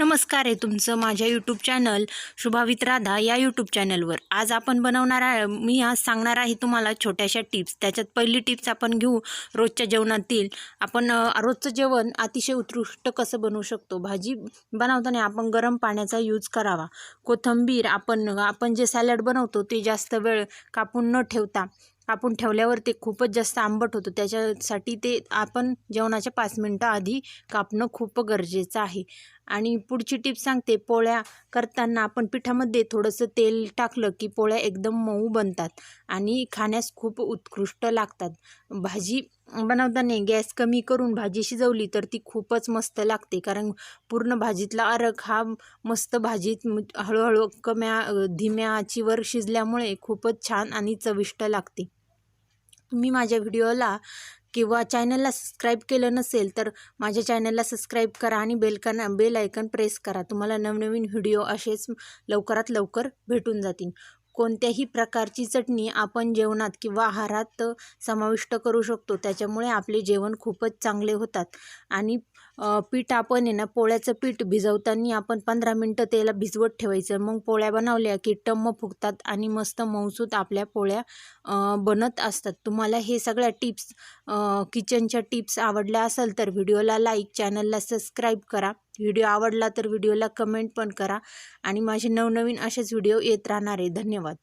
नमस्कार आहे तुमचं माझ्या यूट्यूब चॅनल शुभावित राधा या यूट्यूब चॅनलवर। आज आपण बनवणार आहे, मी आज सांगणार आहे तुम्हाला छोट्याशा टिप्स। त्याच्यात पहिली टिप्स आपण घेऊ रोजच्या जेवणातील। आपण रोजचं जेवण अतिशय उत्कृष्ट कसं बनवू शकतो। भाजी बनवताना आपण गरम पाण्याचा यूज करावा। कोथिंबीर आपण जे सॅलड बनवतो ते जास्त वेळ कापून न ठेवता कापून ठेवल्यावर ते खूपच जास्त आंबट होतं, त्याच्यासाठी ते आपण जेवणाच्या 5 मिनिटं आधी कापणं खूप गरजेचं आहे। आणि पुढची टिप सांगते, पोळ्या करताना आपण पिठामध्ये थोडंसं तेल टाकलं की पोळ्या एकदम मऊ बनतात आणि खाण्यास खूप उत्कृष्ट लागतात। भाजी बनवताना गॅस कमी करून भाजी शिजवली तर ती खूपच मस्त लागते, कारण पूर्ण भाजीतला अर्क हा मस्त भाजीत हळूहळू धीम्या आचीवर शिजल्यामुळे खूपच छान आणि चविष्ट लागते। तुम्ही माझ्या व्हिडिओला किंवा चॅनलला सबस्क्राईब केलं नसेल तर माझ्या चॅनलला सबस्क्राईब करा आणि बेल आयकन प्रेस करा। तुम्हाला नवनवीन व्हिडिओ असेच लवकरात लवकर भेटून जातील। कोणत्याही प्रकारची चटणी आपण जेवणात किंवा आहारात समाविष्ट करू शकतो, त्याच्यामुळे आपले जेवण खूपच चांगले होतात। आणि पीठ आपण पोळ्याचं पीठ भिजवताना आपण 15 मिनटं त्याला भिजवत ठेवायचं। मग पोळ्या बनवल्या की टम्म फुगतात आणि मस्त मऊसूत आपल्या पोळ्या बनत असतात। तुम्हाला हे सगळ्या टिप्स किचनच्या टिप्स आवडल्या असेल तर व्हिडिओला लाईक, चॅनलला सबस्क्राईब करा। व्हिडिओ आवडला तर व्हिडिओला कमेंट पण करा आणि माझे नवनवीन असेच व्हिडिओ येत राहणार आहे। धन्यवाद।